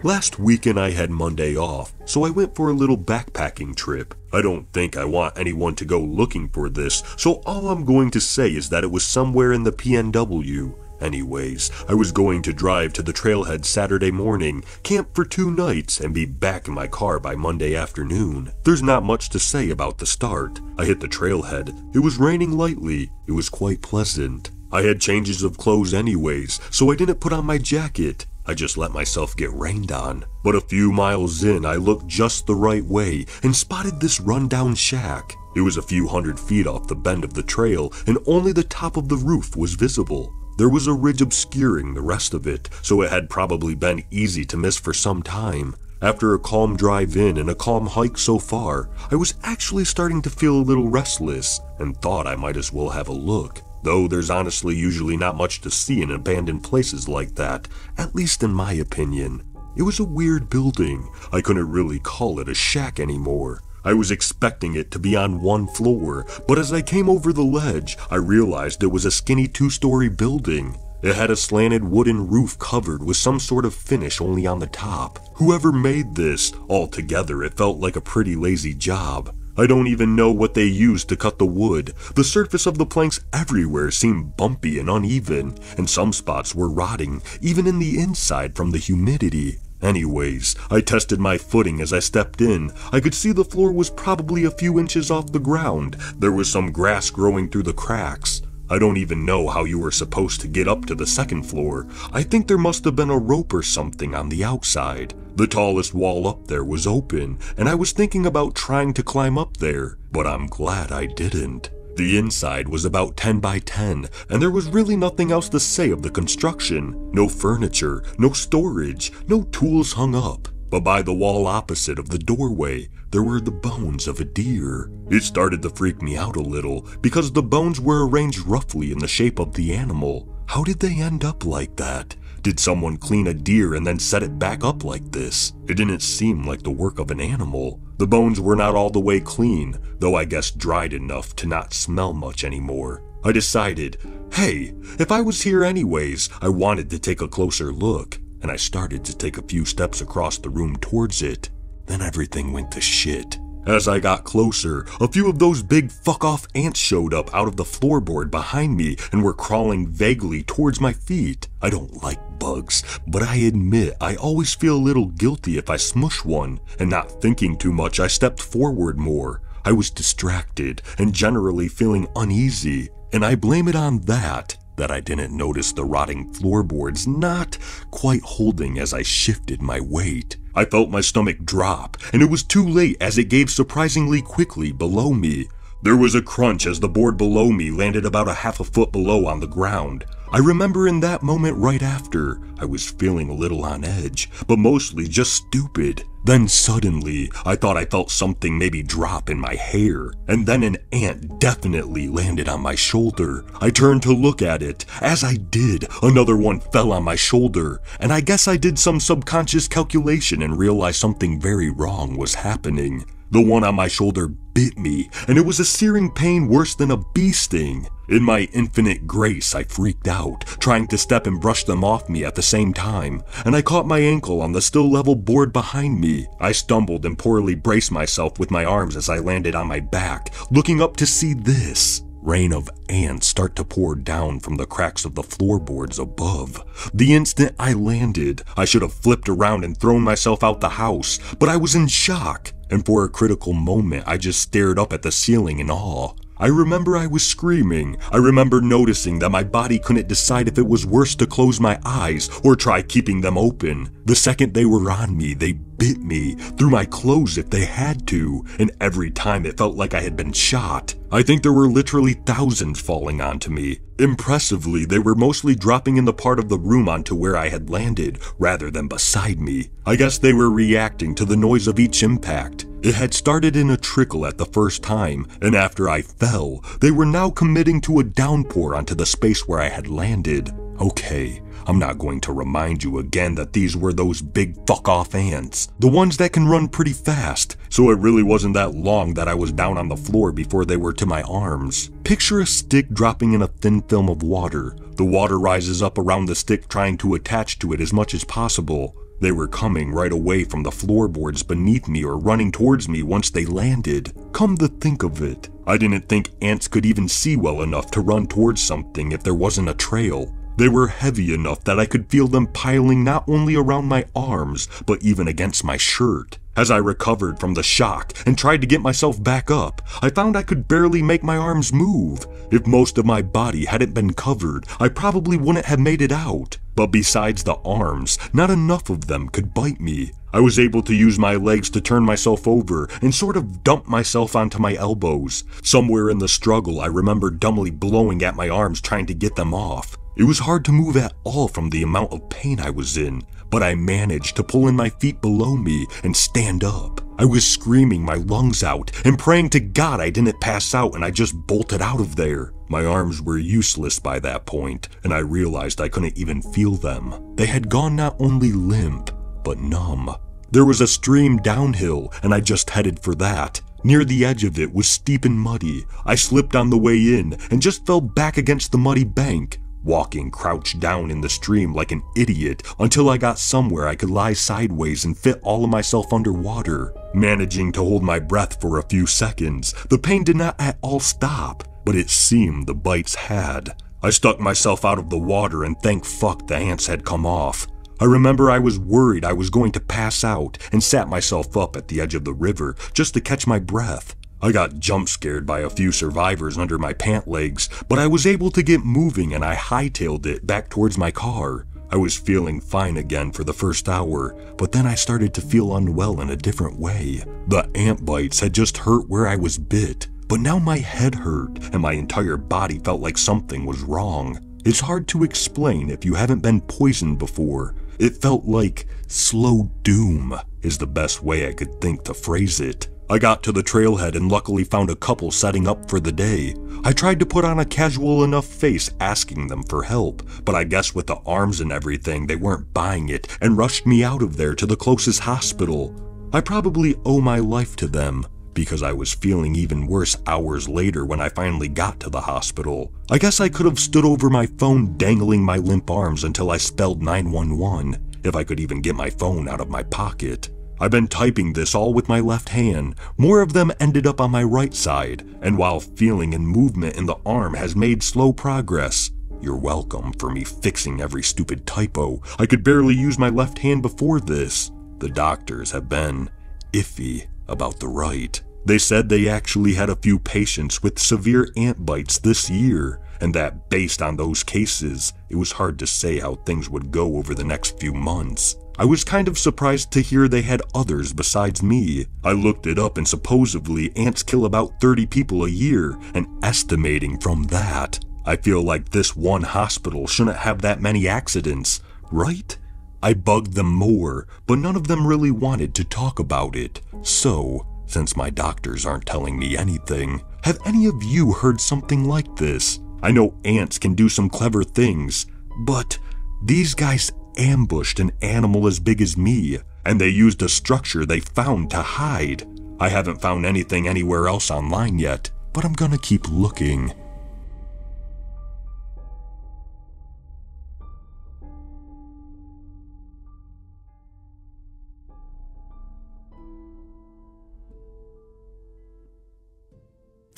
Last weekend I had Monday off, so I went for a little backpacking trip. I don't think I want anyone to go looking for this, so all I'm going to say is that it was somewhere in the PNW. Anyways, I was going to drive to the trailhead Saturday morning, camp for 2 nights, and be back in my car by Monday afternoon. There's not much to say about the start. I hit the trailhead. It was raining lightly. It was quite pleasant. I had changes of clothes anyways, so I didn't put on my jacket. I just let myself get rained on. But a few miles in, I looked just the right way and spotted this rundown shack. It was a few hundred feet off the bend of the trail, and only the top of the roof was visible. There was a ridge obscuring the rest of it, so it had probably been easy to miss for some time. After a calm drive in and a calm hike so far, I was actually starting to feel a little restless and thought I might as well have a look. Though there's honestly usually not much to see in abandoned places like that, at least in my opinion. It was a weird building. I couldn't really call it a shack anymore. I was expecting it to be on 1 floor, but as I came over the ledge, I realized it was a skinny 2-story building. It had a slanted wooden roof covered with some sort of finish only on the top. Whoever made this, altogether it felt like a pretty lazy job. I don't even know what they used to cut the wood. The surface of the planks everywhere seemed bumpy and uneven, and some spots were rotting, even in the inside from the humidity. Anyways, I tested my footing as I stepped in. I could see the floor was probably a few inches off the ground. There was some grass growing through the cracks. I don't even know how you were supposed to get up to the 2nd floor. I think there must have been a rope or something on the outside. The tallest wall up there was open, and I was thinking about trying to climb up there, but I'm glad I didn't. The inside was about 10 by 10, and there was really nothing else to say of the construction. No furniture, no storage, no tools hung up. But by the wall opposite of the doorway, there were the bones of a deer. It started to freak me out a little, because the bones were arranged roughly in the shape of the animal. How did they end up like that? Did someone clean a deer and then set it back up like this? It didn't seem like the work of an animal. The bones were not all the way clean, though I guess dried enough to not smell much anymore. I decided, hey, if I was here anyways, I wanted to take a closer look, and I started to take a few steps across the room towards it. Then everything went to shit. As I got closer, a few of those big fuck-off ants showed up out of the floorboard behind me and were crawling vaguely towards my feet. I don't like bugs, but I admit I always feel a little guilty if I smush one, and not thinking too much, I stepped forward more. I was distracted and generally feeling uneasy, and I blame it on that I didn't notice the rotting floorboards not quite holding as I shifted my weight. I felt my stomach drop, and it was too late as it gave surprisingly quickly below me. There was a crunch as the board below me landed about a half a foot below on the ground. I remember in that moment right after, I was feeling a little on edge, but mostly just stupid. Then suddenly, I thought I felt something maybe drop in my hair, and then an ant definitely landed on my shoulder. I turned to look at it. As I did, another one fell on my shoulder, and I guess I did some subconscious calculation and realized something very wrong was happening. The one on my shoulder bit me, and it was a searing pain worse than a bee sting. In my infinite grace, I freaked out, trying to step and brush them off me at the same time, and I caught my ankle on the still level board behind me. I stumbled and poorly braced myself with my arms as I landed on my back, looking up to see this. Rain of ants start to pour down from the cracks of the floorboards above. The instant I landed, I should have flipped around and thrown myself out the house, but I was in shock, and for a critical moment I just stared up at the ceiling in awe. I remember I was screaming. I remember noticing that my body couldn't decide if it was worse to close my eyes or try keeping them open. The second they were on me, they bit me, through my clothes if they had to, and every time it felt like I had been shot. I think there were literally thousands falling onto me. Impressively, they were mostly dropping in the part of the room onto where I had landed, rather than beside me. I guess they were reacting to the noise of each impact. It had started in a trickle at the first time, and after I fell, they were now committing to a downpour onto the space where I had landed. Okay, I'm not going to remind you again that these were those big fuck-off ants, the ones that can run pretty fast, so it really wasn't that long that I was down on the floor before they were to my arms. Picture a stick dropping in a thin film of water. The water rises up around the stick trying to attach to it as much as possible. They were coming right away from the floorboards beneath me or running towards me once they landed. Come to think of it, I didn't think ants could even see well enough to run towards something if there wasn't a trail. They were heavy enough that I could feel them piling not only around my arms, but even against my shirt. As I recovered from the shock and tried to get myself back up, I found I could barely make my arms move. If most of my body hadn't been covered, I probably wouldn't have made it out. But besides the arms, not enough of them could bite me. I was able to use my legs to turn myself over and sort of dump myself onto my elbows. Somewhere in the struggle, I remember dumbly blowing at my arms trying to get them off. It was hard to move at all from the amount of pain I was in, but I managed to pull in my feet below me and stand up. I was screaming my lungs out and praying to God I didn't pass out and I just bolted out of there. My arms were useless by that point, and I realized I couldn't even feel them. They had gone not only limp, but numb. There was a stream downhill, and I just headed for that. Near the edge of it was steep and muddy. I slipped on the way in and just fell back against the muddy bank, walking crouched down in the stream like an idiot until I got somewhere I could lie sideways and fit all of myself underwater. Managing to hold my breath for a few seconds, the pain did not at all stop, but it seemed the bites had. I stuck myself out of the water and thank fuck the ants had come off. I remember I was worried I was going to pass out and sat myself up at the edge of the river just to catch my breath. I got jump scared by a few survivors under my pant legs, but I was able to get moving and I hightailed it back towards my car. I was feeling fine again for the first hour, but then I started to feel unwell in a different way. The ant bites had just hurt where I was bit, but now my head hurt and my entire body felt like something was wrong. It's hard to explain if you haven't been poisoned before. It felt like slow doom is the best way I could think to phrase it. I got to the trailhead and luckily found a couple setting up for the day. I tried to put on a casual enough face asking them for help, but I guess with the arms and everything they weren't buying it and rushed me out of there to the closest hospital. I probably owe my life to them, because I was feeling even worse hours later when I finally got to the hospital. I guess I could have stood over my phone dangling my limp arms until I spelled 911, if I could even get my phone out of my pocket. I've been typing this all with my left hand. More of them ended up on my right side, and while feeling and movement in the arm has made slow progress, you're welcome for me fixing every stupid typo. I could barely use my left hand before this. The doctors have been iffy about the right. They said they actually had a few patients with severe ant bites this year, and that based on those cases, it was hard to say how things would go over the next few months. I was kind of surprised to hear they had others besides me. I looked it up and supposedly ants kill about 30 people a year, and estimating from that, I feel like this one hospital shouldn't have that many accidents, right? I bugged them more, but none of them really wanted to talk about it. So, since my doctors aren't telling me anything, have any of you heard something like this? I know ants can do some clever things, but these guys ambushed an animal as big as me, and they used a structure they found to hide. I haven't found anything anywhere else online yet, but I'm gonna keep looking.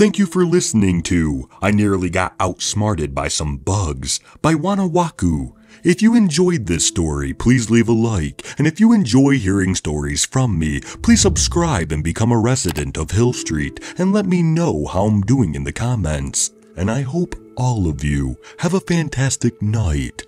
Thank you for listening to I Nearly Got Outsmarted by Some Bugs by Wanawaku. If you enjoyed this story, please leave a like, and if you enjoy hearing stories from me, please subscribe and become a resident of Hill Street and let me know how I'm doing in the comments. And I hope all of you have a fantastic night.